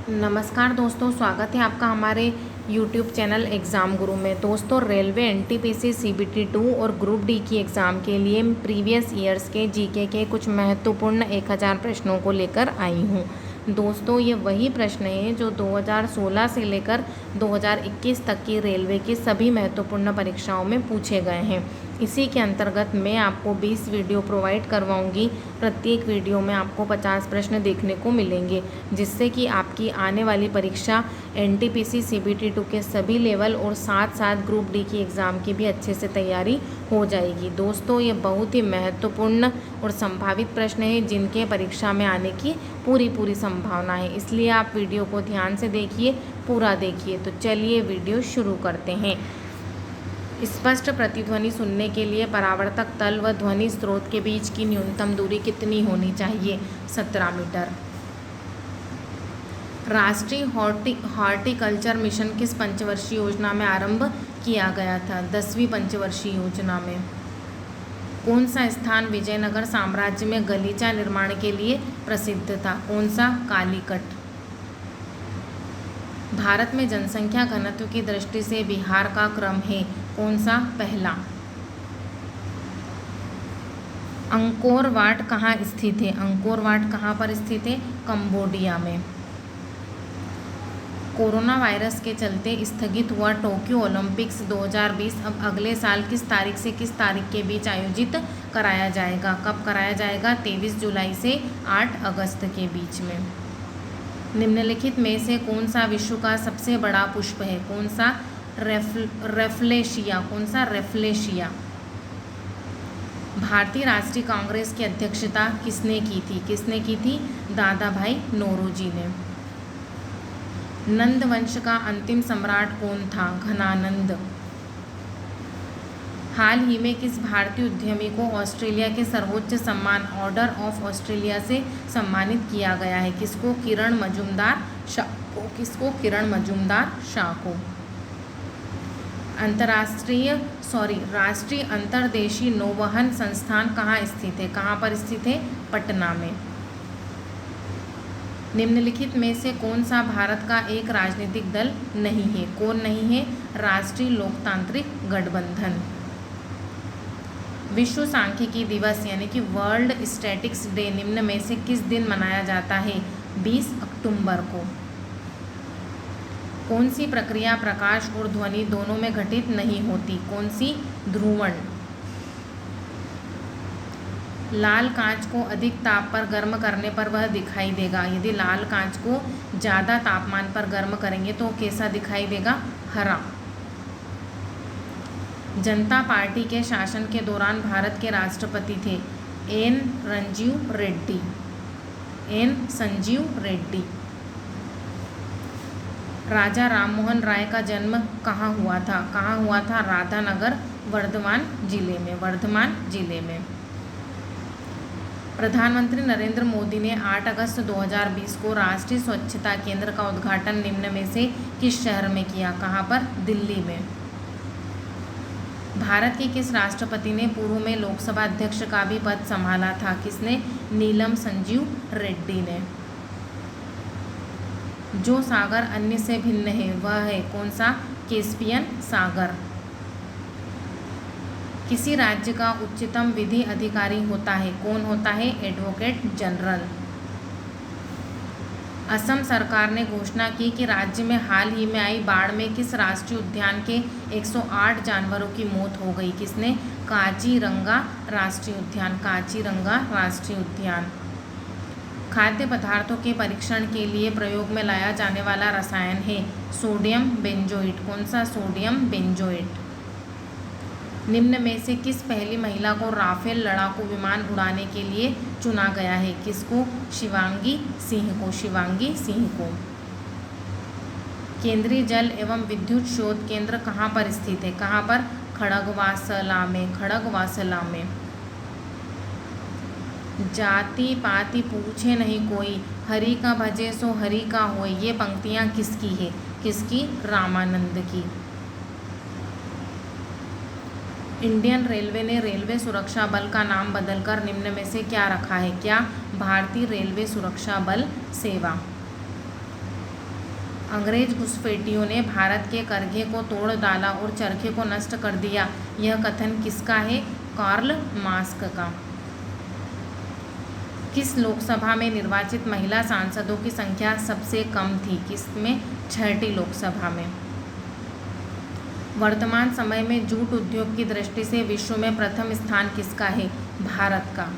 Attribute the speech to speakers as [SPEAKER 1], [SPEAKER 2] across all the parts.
[SPEAKER 1] नमस्कार दोस्तों, स्वागत है आपका हमारे YouTube चैनल एग्ज़ाम गुरु में। दोस्तों, रेलवे एनटीपीसी सीबीटी 2 और ग्रुप डी की एग्ज़ाम के लिए प्रीवियस ईयर्स के जीके के कुछ महत्वपूर्ण 1000 प्रश्नों को लेकर आई हूँ। दोस्तों, ये वही प्रश्न हैं जो 2016 से लेकर 2021 तक की रेलवे की सभी महत्वपूर्ण परीक्षाओं में पूछे गए हैं। इसी के अंतर्गत मैं आपको 20 वीडियो प्रोवाइड करवाऊंगी। प्रत्येक वीडियो में आपको 50 प्रश्न देखने को मिलेंगे, जिससे कि आपकी आने वाली परीक्षा एनटीपीसी सीबीटी 2 के सभी लेवल और साथ साथ ग्रुप डी की एग्ज़ाम की भी अच्छे से तैयारी हो जाएगी। दोस्तों, ये बहुत ही महत्वपूर्ण और संभावित प्रश्न हैं जिनके परीक्षा में आने की पूरी संभावना है, इसलिए आप वीडियो को ध्यान से देखिए, पूरा देखिए। तो चलिए वीडियो शुरू करते हैं। स्पष्ट प्रतिध्वनि सुनने के लिए परावर्तक तल व ध्वनि स्रोत के बीच की न्यूनतम दूरी कितनी होनी चाहिए? 17 मीटर। राष्ट्रीय हॉर्टिकल्चर मिशन किस पंचवर्षीय योजना में आरंभ किया गया था? 10वीं पंचवर्षीय योजना में। कौन सा स्थान विजयनगर साम्राज्य में गलीचा निर्माण के लिए प्रसिद्ध था? कौन सा? कालीकट। भारत में जनसंख्या घनत्व की दृष्टि से बिहार का क्रम है? कौन सा? पहला। अंकोर वाट कहाँ स्थित है? अंकोर वाट कहाँ पर स्थित है? कंबोडिया में। कोरोना वायरस के चलते स्थगित हुआ टोक्यो ओलंपिक्स 2020 अब अगले साल किस तारीख से किस तारीख के बीच आयोजित कराया जाएगा? कब कराया जाएगा? 23 जुलाई से 8 अगस्त के बीच में। निम्नलिखित में से कौन सा विश्व का सबसे बड़ा पुष्प है? कौन सा? रेफ्लेशिया। कौन सा? रेफ्लेशिया। भारतीय राष्ट्रीय कांग्रेस की अध्यक्षता किसने की थी? किसने की थी? दादा भाई नौरोजी ने। नंद वंश का अंतिम सम्राट कौन था? घनानंद। हाल ही में किस भारतीय उद्यमी को ऑस्ट्रेलिया के सर्वोच्च सम्मान ऑर्डर ऑफ ऑस्ट्रेलिया से सम्मानित किया गया है? किसको? किरण मजूमदार शाह को। किसको? किरण मजूमदार शाह को। राष्ट्रीय अंतर्देशीय नौवहन संस्थान कहाँ स्थित है? कहाँ पर स्थित है? पटना में। निम्नलिखित में से कौन सा भारत का एक राजनीतिक दल नहीं है? कौन नहीं है? राष्ट्रीय लोकतांत्रिक गठबंधन। विश्व सांख्यिकी दिवस यानी कि वर्ल्ड स्टैटिक्स डे निम्न में से किस दिन मनाया जाता है? 20 अक्टूबर को। कौन सी प्रक्रिया प्रकाश और ध्वनि दोनों में घटित नहीं होती? कौन सी? ध्रुवण। लाल कांच को अधिक ताप पर गर्म करने पर वह दिखाई देगा। यदि लाल कांच को ज़्यादा तापमान पर गर्म करेंगे तो कैसा दिखाई देगा? हरा। जनता पार्टी के शासन के दौरान भारत के राष्ट्रपति थे? एन संजीव रेड्डी। राजा राममोहन राय का जन्म कहाँ हुआ था? कहाँ हुआ था? राधानगर, वर्धमान जिले में। प्रधानमंत्री नरेंद्र मोदी ने 8 अगस्त 2020 को राष्ट्रीय स्वच्छता केंद्र का उद्घाटन निम्न में से किस शहर में किया? कहाँ पर? दिल्ली में। भारत के किस राष्ट्रपति ने पूर्व में लोकसभा अध्यक्ष का भी पद संभाला था? किसने? नीलम संजीव रेड्डी ने। जो सागर अन्य से भिन्न है वह है? कौन सा? कैस्पियन सागर। किसी राज्य का उच्चतम विधि अधिकारी होता है? कौन होता है? Advocate general. असम सरकार ने घोषणा की कि राज्य में हाल ही में आई बाढ़ में किस राष्ट्रीय उद्यान के 108 जानवरों की मौत हो गई? किसने? काजीरंगा राष्ट्रीय उद्यान। काजीरंगा राष्ट्रीय उद्यान। खाद्य पदार्थों के परीक्षण के लिए प्रयोग में लाया जाने वाला रसायन है? Sodium benzoate. कौन सा? Sodium benzoate. निम्न में से किस पहली महिला को राफेल लड़ाकू विमान उड़ाने के लिए चुना गया है? किसको? शिवांगी सिंह को। शिवांगी सिंह को। केंद्रीय जल एवं विद्युत शोध केंद्र कहाँ पर स्थित है? कहाँ पर? खड़गवासला में। खड़गवासला में। जाति पाति पूछे नहीं कोई, हरि का भजे सो हरि का होए, ये पंक्तियाँ किसकी है? किसकी? रामानंद की। इंडियन रेलवे ने रेलवे सुरक्षा बल का नाम बदलकर निम्न में से क्या रखा है? क्या? भारतीय रेलवे सुरक्षा बल सेवा। अंग्रेज घुसपैठियों ने भारत के करघे को तोड़ डाला और चरखे को नष्ट कर दिया, यह कथन किसका है? कार्ल मार्क्स का। किस लोकसभा में निर्वाचित महिला सांसदों की संख्या सबसे कम थी? किसमें? 6ठी लोकसभा में। वर्तमान समय में जूट उद्योग की दृष्टि से विश्व में प्रथम स्थान किसका है? भारत का।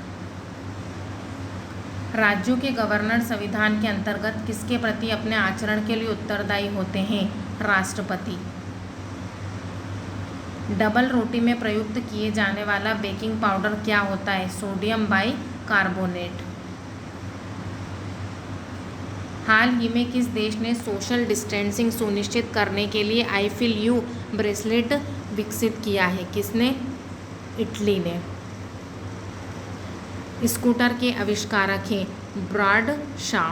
[SPEAKER 1] राज्यों के गवर्नर संविधान के अंतर्गत किसके प्रति अपने आचरण के लिए उत्तरदायी होते हैं? राष्ट्रपति। डबल रोटी में प्रयुक्त किए जाने वाला बेकिंग पाउडर क्या होता है? Sodium bicarbonate. हाल ही में किस देश ने सोशल डिस्टेंसिंग सुनिश्चित करने के लिए आई फील यू ब्रेसलेट विकसित किया है? किसने? इटली ने। स्कूटर के आविष्कारक हैं ब्राड शॉ।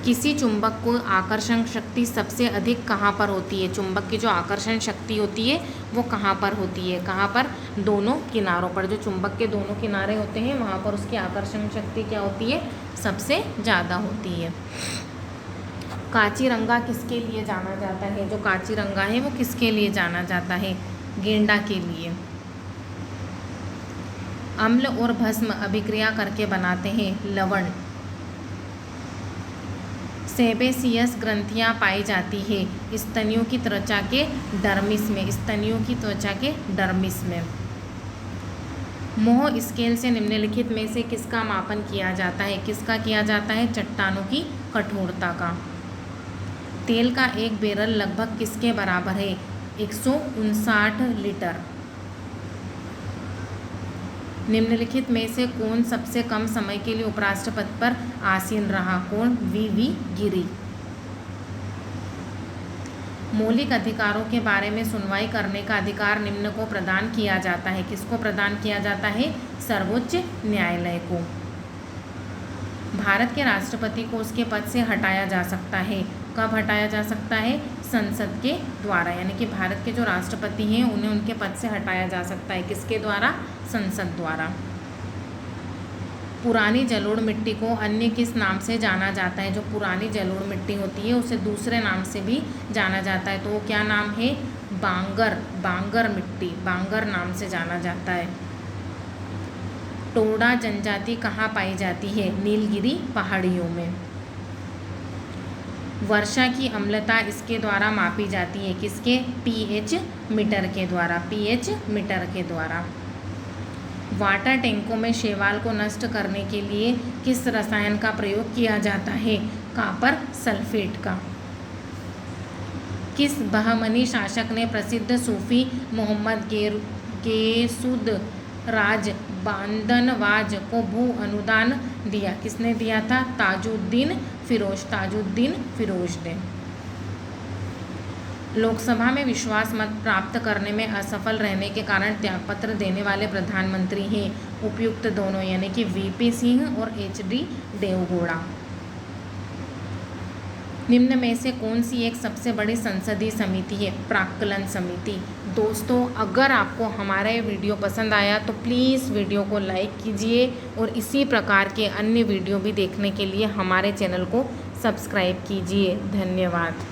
[SPEAKER 1] किसी चुंबक को आकर्षण शक्ति सबसे अधिक कहाँ पर होती है? चुंबक की जो आकर्षण शक्ति होती है वो कहाँ पर होती है? कहाँ पर? दोनों किनारों पर। जो चुंबक के दोनों किनारे होते हैं वहाँ पर उसकी आकर्षण शक्ति क्या होती है? सबसे ज़्यादा होती है। कांचीरंगा किसके लिए जाना जाता है? जो कांचीरंगा है वो किसके लिए जाना जाता है? गेंडा के लिए। अम्ल और भस्म अभिक्रिया करके बनाते हैं लवण। सेबेसियस ग्रंथियां पाई जाती है स्तनियों की त्वचा के डर्मिस में। स्तनियों की त्वचा के डर्मिस में। मोह स्केल से निम्नलिखित में से किसका मापन किया जाता है? किसका किया जाता है? चट्टानों की कठोरता का। तेल का एक बैरल लगभग किसके बराबर है? 159 लीटर। निम्नलिखित में से कौन सबसे कम समय के लिए उपराष्ट्रपति पर आसीन रहा? कौन? वी गिरी। मौलिक अधिकारों के बारे में सुनवाई करने का अधिकार निम्न को प्रदान किया जाता है। किसको प्रदान किया जाता है? सर्वोच्च न्यायालय को। भारत के राष्ट्रपति को उसके पद से हटाया जा सकता है। कब हटाया जा सकता है? संसद के द्वारा। यानी कि भारत के जो राष्ट्रपति हैं उन्हें उनके पद से हटाया जा सकता है। किसके द्वारा? संसद द्वारा। पुरानी जलोढ़ मिट्टी को अन्य किस नाम से जाना जाता है? जो पुरानी जलोढ़ मिट्टी होती है उसे दूसरे नाम से भी जाना जाता है। तो वो क्या नाम है? बांगर। बांगर मिट्टी, बांगर नाम से जाना जाता है। टोडा जनजाति कहाँ पाई जाती है? नीलगिरी पहाड़ियों में। वर्षा की अम्लता इसके द्वारा मापी जाती है। किसके? pH मीटर के द्वारा। pH मीटर के द्वारा। वाटर टैंकों में शैवाल को नष्ट करने के लिए किस रसायन का प्रयोग किया जाता है? कॉपर सल्फेट का। किस बहमनी शासक ने प्रसिद्ध सूफी मोहम्मद गेसुद राज बांदनवाज को भू अनुदान दिया? किसने दिया था? ताजुद्दीन फिरोज। ताजुद्दीन फिरोज ने। लोकसभा में विश्वास मत प्राप्त करने में असफल रहने के कारण त्यागपत्र देने वाले प्रधानमंत्री हैं उपयुक्त दोनों, यानी कि वीपी सिंह और HD देवगौड़ा। निम्न में से कौन सी एक सबसे बड़ी संसदीय समिति है? प्राक्कलन समिति। दोस्तों, अगर आपको हमारा ये वीडियो पसंद आया तो प्लीज़ वीडियो को लाइक कीजिए और इसी प्रकार के अन्य वीडियो भी देखने के लिए हमारे चैनल को सब्सक्राइब कीजिए। धन्यवाद।